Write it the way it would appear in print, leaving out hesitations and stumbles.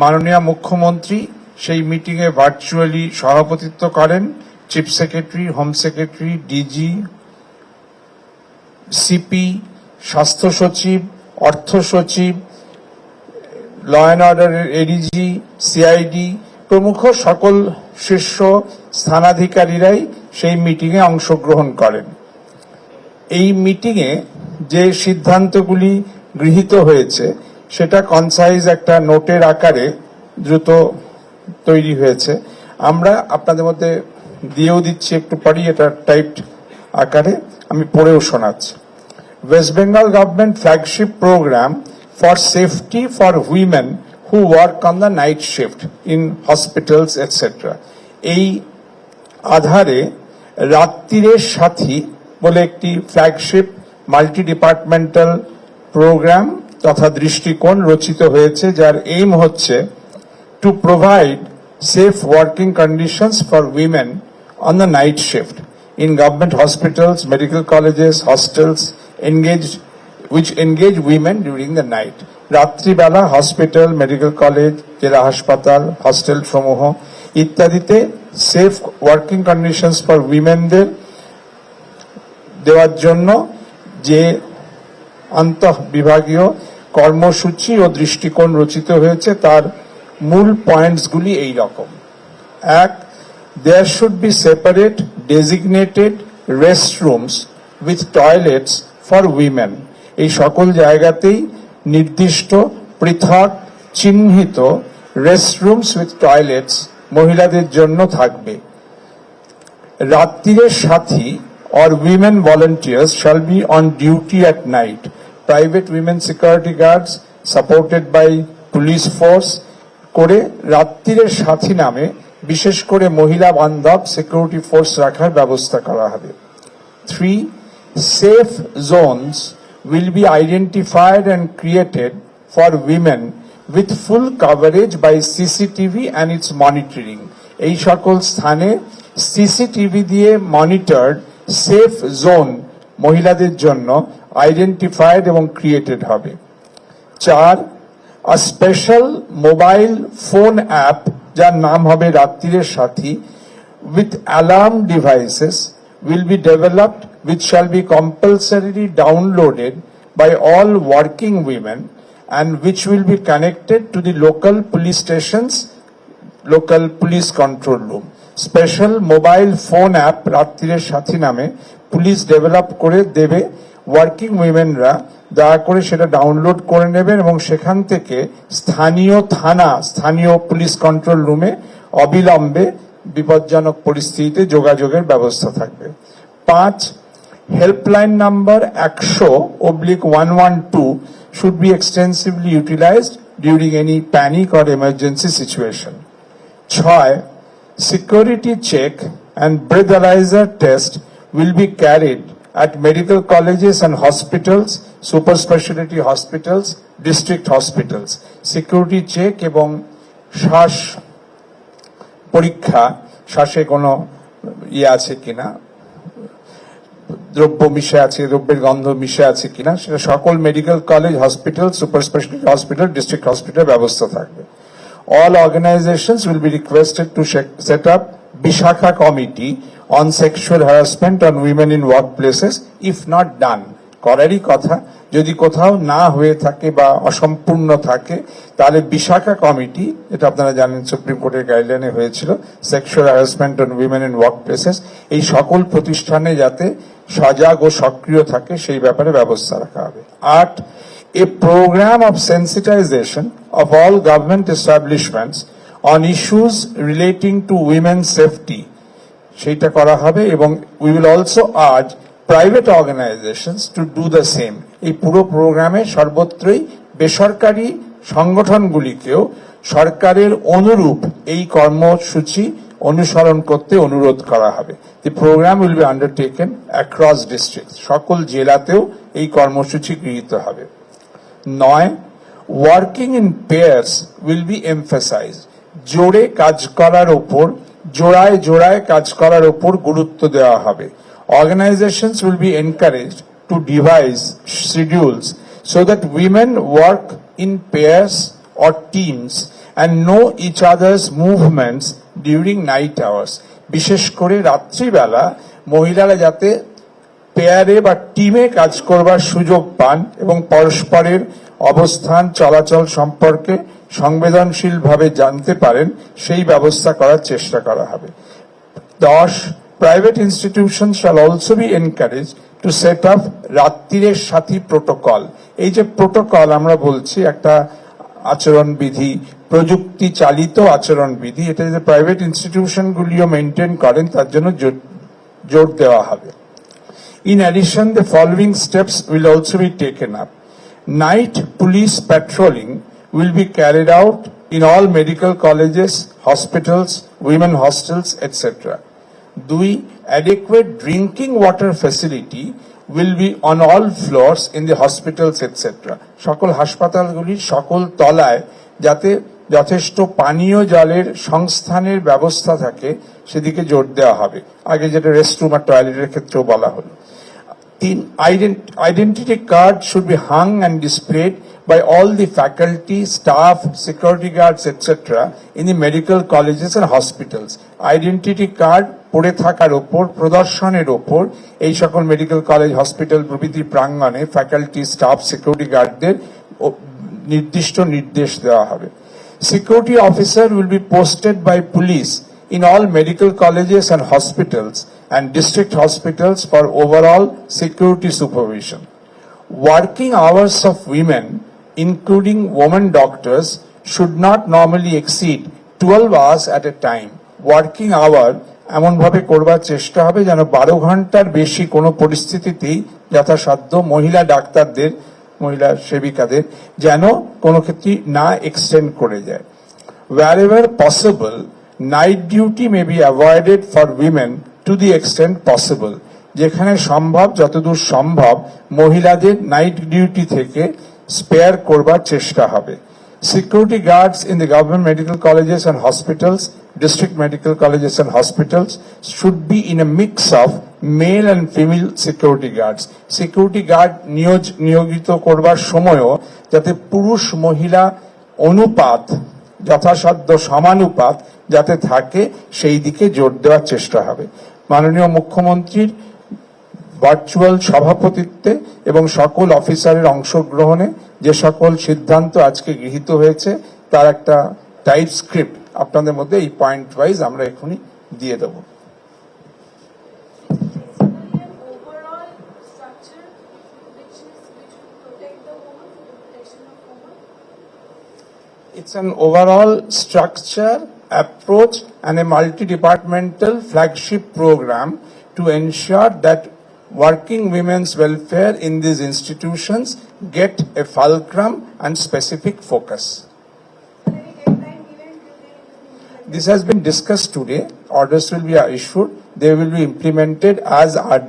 মাননীয় মুখ্যমন্ত্রী সেই মিটিংয়ে ভার্চুয়ালি সভাপতিত্ব করেন। Chief secretary, home secretary, DG, CP, স্বাস্থ্য সচিব, অর্থ সচিব, ল অ্যান্ড অর্ডারের এডিজি, সিআইডি প্রমুখ সকল শীর্ষ স্থানাধিকারীরাই সেই মিটিংয়ে অংশগ্রহণ করেন। এই মিটিংয়ে যে সিদ্ধান্তগুলি গৃহীত হয়েছে সেটা কনসাইজ একটা নোটের আকারে দ্রুত তৈরি হয়েছে। আমরা আপনাদের মধ্যে দিয়েও দিচ্ছি, একটু পরই এটা টাইপড আকারে আমি পড়েও শোনাচ্ছি। West Bengal Government Flagship Program for Safety for Women who work on the night shift in hospitals etc. এই আধারে রাত্রিরের সাথী বলে একটি ফ্ল্যাগশিপ মাল্টি ডিপার্টমেন্টাল প্রোগ্রাম তথা দৃষ্টিকোণ রচিত হয়েছে, যার এইম হচ্ছে to provide safe working conditions for women on the night shift in government hospitals, medical colleges, hostels which engage women during the night. রাত্রিবেলা হসপিটাল, মেডিকেল কলেজ, জেলা হাসপাতাল, hostel সমূহ ইত্যাদিতে সেফ ওয়ার্কিং কন্ডিশনস ফর উইমেনদের দেওয়ার জন্য যে আন্তঃবিভাগীয় কর্মসূচি ও দৃষ্টিকোণ রচিত হয়েছে তার মূল পয়েন্টসগুলি এই রকম। এক, there should be separate designated restrooms with toilets for women. এই সকল জায়গাতেই নির্দিষ্ট পৃথক চিহ্নিত রেস্টরুমস উইথ টয়লেটস মহিলাদের জন্য থাকবে। রাত্রিরের সাথী or women volunteers shall be on duty at night. Private women security guards supported by police force করে রাত্রিরের সাথী নামে বিশেষ করে মহিলা বান্ধব সিকিউরিটি ফোর্স রাখার ব্যবস্থা করা হবে। 3. Safe zones will be identified and created for women with full coverage by CCTV and its monitoring. এই সকল স্থানে সিসিটিভি দিয়ে মনিটরড সেফ জোন মহিলাদের জন্য আইডেন্টিফাইড এবং ক্রিয়েটেড হবে। 4. A special mobile phone app যার নাম হবে রাত্রিরের সাথী with alarm devices will be developed which shall be compulsorily downloaded by all working women and which will be connected to the local police stations, local police control room. Special mobile phone app রাত্রিরের সাথী নামে police develop করে দেবে। Working উইমেনরা দয়া করে সেটা download করে নেবেন এবং সেখান থেকে স্থানীয় থানা, স্থানীয় পুলিশ কন্ট্রোল রুমে অবিলম্বে বিপজ্জনক পরিস্থিতিতে যোগাযোগের ব্যবস্থা থাকবে। 5. Helpline number 100/112 should be extensively utilized during any panic or emergency situation. 6. Security check and breathalyzer test will be carried at medical colleges and hospitals, super specialty hospitals, district hospitals. Security check এবং শ্বাস পরীক্ষা, শ্বাসে কোনো আছে কিনা, দ্রব্য মিশে আছে, দ্রব্যের গন্ধ মিশে আছে কিনা, সেটা সকল medical college, hospital, super speciality hospital, district hospital ব্যবস্থা থাকবে। All organizations will be requested to set up Bishakha committee on sexual harassment on women in workplaces if not done. করারই কথা, যদি কোথাও না হয়ে থাকে বা অসম্পূর্ণ থাকে তাহলে বিশাখা কমিটি, এটা আপনারা জানেন সুপ্রিম কোর্টের গাইডলাইনে হয়েছিল, sexual harassment on women in work places, এই সকল প্রতিষ্ঠানে যাতে সজাগ ও সক্রিয় থাকে সেই ব্যাপারে ব্যবস্থা রাখা হবে। 8. A program of sensitization of all government establishments on issues relating to women's safety সেটা করা হবে এবং we will also urge private organizations to do the same. এই পুরো প্রোগ্রামে সর্বত্রই বেসরকারি সংগঠনগুলিকেও সরকারের অনুরূপ এই কর্মসূচি অনুসরণ করতে অনুরোধ করা হবে। The program will be undertaken across districts. সকল জেলাতেও এই কর্মসূচি গৃহীত হবে। 9. Working in pairs will be emphasized. জোরে কাজ করার ওপর, জোড়ায় জোড়ায় কাজ করার ওপর গুরুত্ব দেওয়া হবে। Organizations will be encouraged to devise schedules so that women work in pairs or teams and know each other's movements during night hours. বিশেষ করে রাত্রিবেলা মহিলারা যাতে পেয়ারে বা টিমে কাজ করবার সুযোগ পান এবং পরস্পরের অবস্থান চলাচল সম্পর্কে সংবেদনশীলভাবে জানতে পারেন সেই ব্যবস্থা করার চেষ্টা করা হবে। 10. Private institutions shall also be encouraged to set up রাত্রিরের Sathi protocol. এই যে প্রোটোকল আমরা বলছি একটা আচরণবিধি, প্রযুক্তি চালিত আচরণবিধি, এটা যে প্রাইভেট ইনস্টিটিউশনগুলিও মেনটেন করেন তার জন্য জোর দেওয়া হবে। In addition, the following steps will also be taken up. Night police patrolling will be carried out in all medical colleges, hospitals, women hostels, etc. 2. Adequate drinking water facility will be on all floors in the hospitals, etc. সকল হাসপাতালগুলির সকল তলায় যাতে যথেষ্ট পানীয় জলের সংস্থানের ব্যবস্থা থাকে সেদিকে জোর দেওয়া হবে। আগে যেটা রেস্টরুম আর টয়লেটের ক্ষেত্রেও বলা হলো। 3. Identity card should be hung and displayed by all the faculty, staff, security guards, etc. in the medical colleges and hospitals. Identity card পড়ে থাকার ওপর, প্রদর্শনের ওপর এই সকল মেডিকেল কলেজ, হসপিটাল প্রভৃতি প্রাঙ্গণে ফ্যাকাল্টি, স্টাফ, সিকিউরিটি গার্ডদের নির্দিষ্ট নির্দেশ দেওয়া হবে। Security officer will be posted by police in all medical colleges and hospitals and district hospitals for overall security supervision. Working hours of women, including women doctors, should not normally exceed 12 hours at a time. Working hour এমন ভাবে করবার চেষ্টা হবে যেন 12 ঘন্টার বেশি কোনো পরিস্থিতিতেই যথাসাধ্য মহিলা ডাক্তারদের, মহিলা সেবিকাদের যেন কোনো ক্ষেত্রে না এক্সটেন্ড করে যায়। Wherever possible, night duty may be avoided for women to the extent possible. যেখানে সম্ভব, যতদূর সম্ভব মহিলাদের নাইট ডিউটি থেকে স্পেয়ার করবার চেষ্টা হবে। Security guards in the government medical colleges and hospitals, district medical colleges and hospitals should be in a mix of male and female security guards. Security guard নিয়োজিত করবার সময়ও যাতে পুরুষ মহিলা অনুপাত যথাসাধ্য সমানুপাত যাতে থাকে সেই দিকে জোর দেওয়ার চেষ্টা হবে। মাননীয় মুখ্যমন্ত্রীর ভার্চুয়াল সভাপতিত্বে এবং সকল অফিসারের অংশগ্রহণে যে সকল সিদ্ধান্ত আজকে গৃহীত হয়েছে তার একটা টাইপ স্ক্রিপ্ট আপনাদের মধ্যে এই পয়েন্ট ওয়াইজ আমরা এখনই দিয়ে দেব। It's an overall structure, approach and a multi-departmental flagship program to ensure that working women's welfare in these institutions get a fulcrum and specific focus. This has been discussed today. Orders will be issued. They will be implemented as are